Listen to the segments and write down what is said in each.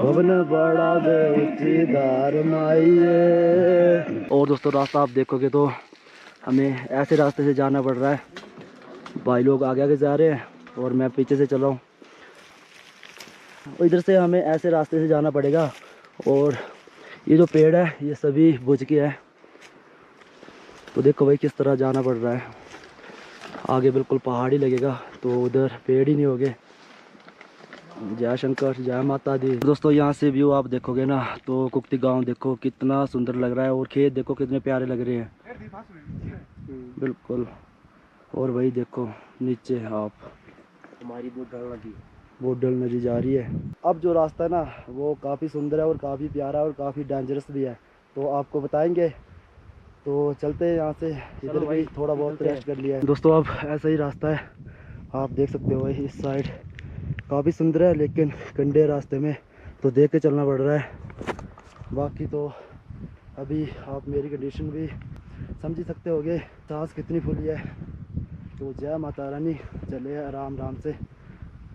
भवन बड़ा बेचीदार माइये। और दोस्तों रास्ता आप देखोगे तो हमें ऐसे रास्ते से जाना पड़ रहा है। भाई लोग आगे आगे जा रहे हैं और मैं पीछे से चल रहा हूँ। इधर से हमें ऐसे रास्ते से जाना पड़ेगा। और ये जो पेड़ है ये सभी बुझ के है। तो देखो भाई किस तरह जाना पड़ रहा है। आगे बिल्कुल पहाड़ ही लगेगा तो उधर पेड़ ही नहीं होंगे। जय शंकर, जय माता दी। दोस्तों यहाँ से व्यू आप देखोगे ना तो कुक्ति गांव देखो कितना सुंदर लग रहा है। और खेत देखो कितने प्यारे लग रहे हैं बिल्कुल। और वही देखो नीचे आप हमारी बोडल नदी जा रही है। अब जो रास्ता है ना वो काफ़ी सुंदर है और काफ़ी प्यारा और काफ़ी डेंजरस भी है। तो आपको बताएंगे। तो चलते हैं यहाँ से। इधर भी थोड़ा बहुत रेस्ट कर लिया है। दोस्तों अब ऐसा ही रास्ता है, आप देख सकते हो भाई। इस साइड काफ़ी सुंदर है लेकिन कंडे रास्ते में तो देख के चलना पड़ रहा है। बाकी तो अभी आप मेरी कंडीशन भी समझ ही सकते होगे, सांस कितनी फुली है। तो जय माता रानी, चले आराम आराम से।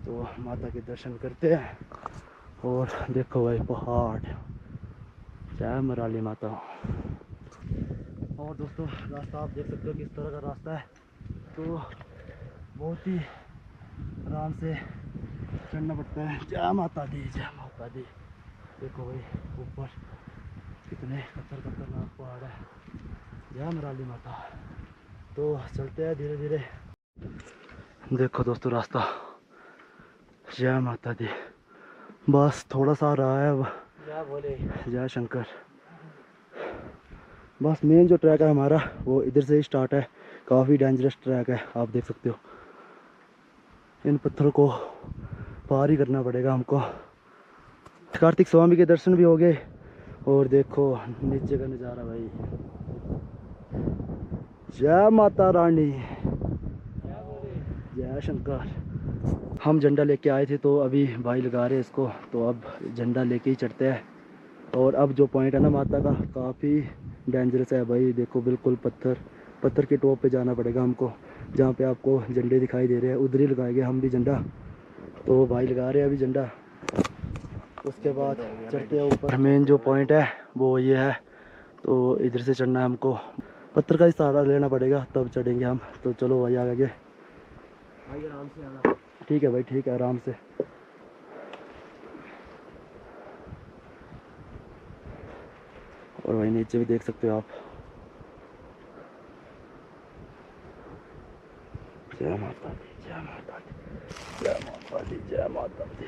तो माता के दर्शन करते हैं। और देखो भाई पहाड़, जय मराली माता। और दोस्तों रास्ता आप देख सकते हो किस तरह का रास्ता है। तो बहुत ही आराम से चढ़ना पड़ता है। जय माता दी, जय माता दी। देखो भाई ऊपर कितने खतरनाक पहाड़ है। जय मराली माता। तो चलते हैं धीरे धीरे। देखो दोस्तों रास्ता, जय माता दी। बस थोड़ा सा रहा है अब। जय शंकर। बस मेन जो ट्रैक है हमारा वो इधर से ही स्टार्ट है। काफ़ी डेंजरस ट्रैक है, आप देख सकते हो। इन पत्थरों को पार ही करना पड़ेगा हमको। कार्तिक स्वामी के दर्शन भी हो गए। और देखो नीचे का नज़ारा भाई। जय माता रानी, जय शंकर। हम झंडा लेके आए थे तो अभी भाई लगा रहे हैं इसको। तो अब झंडा लेके ही चढ़ते हैं। और अब जो पॉइंट है ना माता का काफ़ी डेंजरस है भाई। देखो बिल्कुल पत्थर के टॉप पे जाना पड़ेगा हमको। जहाँ पे आपको झंडे दिखाई दे रहे हैं उधर ही लगाएंगे हम भी झंडा। तो भाई लगा रहे हैं अभी झंडा। उसके बाद चढ़ते हैं ऊपर। मेन जो पॉइंट है वो ये है। तो इधर से चढ़ना है हमको। पत्थर का ही सहारा लेना पड़ेगा तब चढ़ेंगे हम। तो चलो भाई आगे भाई आराम से आना। ठीक है भाई, ठीक है आराम से। और भाई नीचे भी देख सकते हो आप। जय माता दी, जय माता दी, जय माता दी, जय माता दी,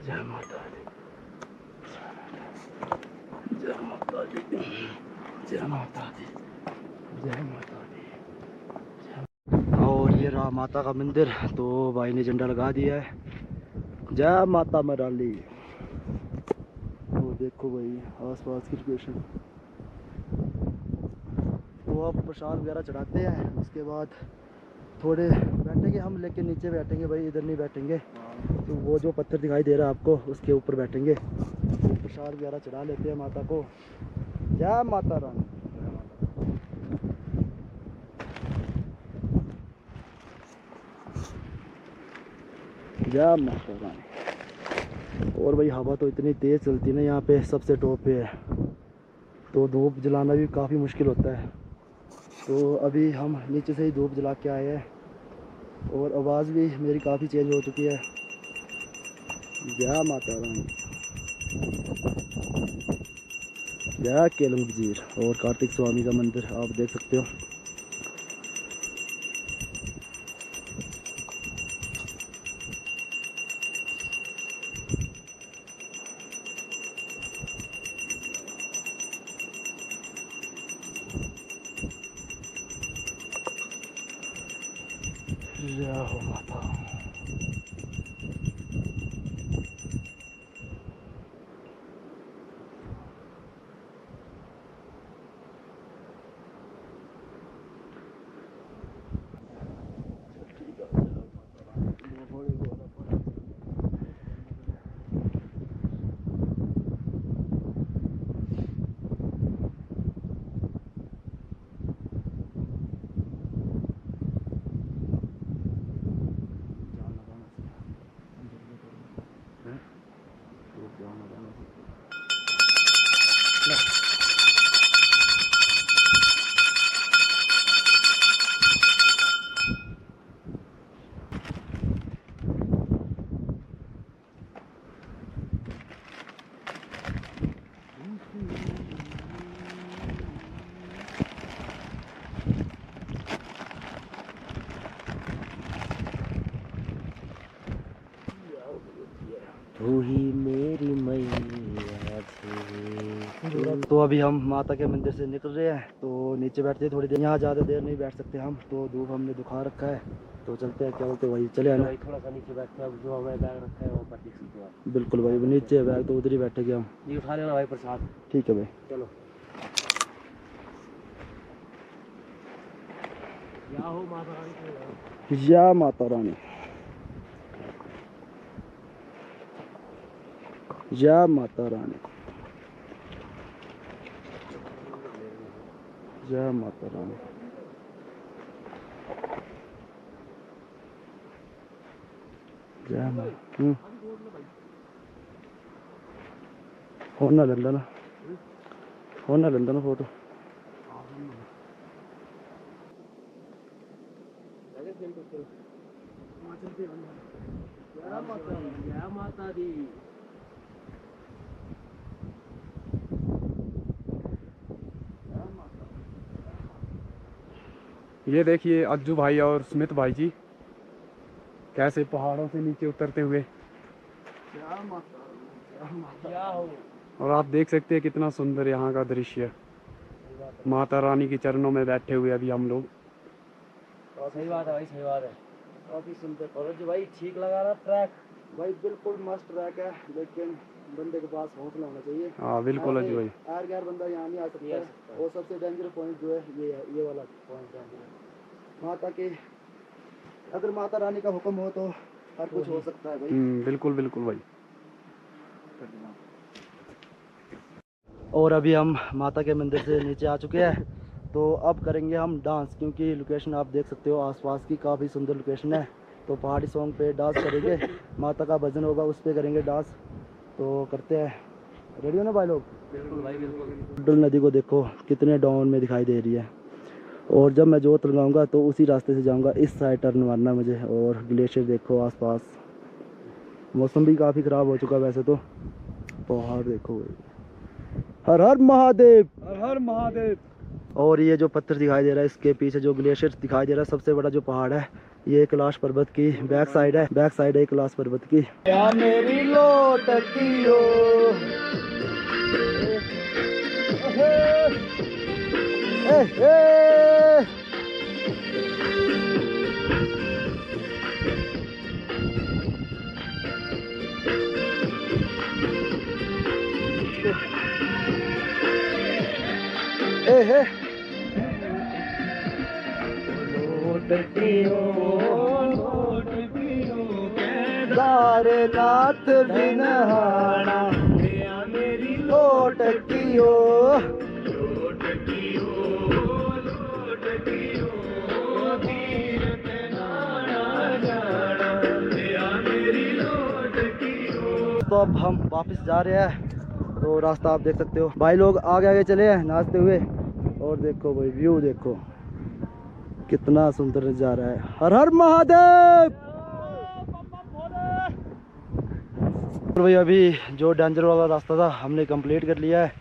जय माता दी, जय माता दी, जय माता दी, जय माता दी। और ये रहा माता का मंदिर। तो भाई ने झंडा लगा दिया है। जय माता मराली। तो देखो भाई आसपास की लोकेशन। तो आप प्रसाद वगैरह चढ़ाते हैं। उसके बाद थोड़े बैठेंगे हम, लेकिन नीचे बैठेंगे भाई, इधर नहीं बैठेंगे। तो वो जो पत्थर दिखाई दे रहा है आपको उसके ऊपर बैठेंगे। तो प्रसाद वगैरह चढ़ा लेते हैं माता को। जय माता रानी। जय माता रानी। और भाई हवा तो इतनी तेज़ चलती है ना यहाँ पे, सबसे टॉप पे है। तो धूप जलाना भी काफ़ी मुश्किल होता है। तो अभी हम नीचे से ही धूप जला के आए हैं। और आवाज़ भी मेरी काफ़ी चेंज हो चुकी है। जय माता रानी, जय केलम वजीर। और कार्तिक स्वामी का मंदिर आप देख सकते हो। जय हो माता। तू ही मेरी मैया थी। तो अभी हम माता के मंदिर से निकल रहे हैं, तो नीचे बैठते हैं थोड़ी देर। यहाँ ज़्यादा देर नहीं बैठ सकते हम, तो धूप हमने दिखा रखा है, तो चलते हैं। क्या बोलते वही चले आना। थोड़ा सा नीचे बैठते हैं, जो हमें बैग रखा है वो पर देख सकते हो। बिल्कुल भाई, नीचे बैग तो उधर ही बैठेंगे हम। ये उठा लेना भाई प्रसाद। ठीक है भाई, चलो। या हो माता रानी, या माता रानी, या माता रानी, या माता रानी। जय माता। होना लेंदा ना, होना लेंदा ना फोटो। जय माता दी। ये देखिए अज्जू भाई और स्मित भाई जी कैसे पहाड़ों से नीचे उतरते हुए। और आप देख सकते हैं कितना सुंदर यहाँ का दृश्य। माता रानी के चरणों में बैठे हुए अभी हम लोग। सही बात है भाई, सही बात है। काफी सुंदर। और जो भाई ठीक लगा रहा ट्रैक भाई बिल्कुल मस्त ट्रैक है, लेकिन बंदे के पास हौसला होना चाहिए। हाँ बिल्कुल अज्जू भाई। यार गैर बंदा यहाँ नहीं आ सकता है। और सबसे डेंजर पॉइंट जो है ये है, ये वाला पॉइंट है। माता के, अगर माता रानी का हुक्म हो तो हर कुछ हो सकता है भाई। बिल्कुल बिल्कुल भाई। और अभी हम माता के मंदिर से नीचे आ चुके हैं, तो अब करेंगे हम डांस, क्योंकि लोकेशन आप देख सकते हो आसपास की काफ़ी सुंदर लोकेशन है। तो पहाड़ी सॉन्ग पे डांस करेंगे, माता का भजन होगा उस पर करेंगे डांस। तो करते हैं, रेडी हो ना भाई लोग? बिल्कुल भाई बिल्कुल। डल नदी को देखो कितने डाउन में दिखाई दे रही है। और जब मैं जोत लगाऊंगा तो उसी रास्ते से जाऊंगा, इस साइड टर्न मारना मुझे। और ग्लेशियर देखो आसपास, मौसम भी काफ़ी ख़राब हो चुका है वैसे तो। पहाड़ देखो भाई, हर हर महादेव, हर हर महादेव। और ये जो पत्थर दिखाई दे रहा है, इसके पीछे जो ग्लेशियर दिखाई दे रहा है, सबसे बड़ा जो पहाड़ है ये कैलाश पर्वत की बैक साइड है। बैक साइड है कैलाश पर्वत की। या मेरी लोटकियो, नाथ बिनहाना मेरी लोटकियो। तो अब हम वापस जा रहे हैं, तो रास्ता आप देख सकते हो। भाई लोग आगे आगे चले हैं नाचते हुए। और देखो भाई व्यू देखो कितना सुंदर नजारा है। हर हर महादेव। और भाई अभी जो डेंजर वाला रास्ता था हमने कंप्लीट कर लिया है।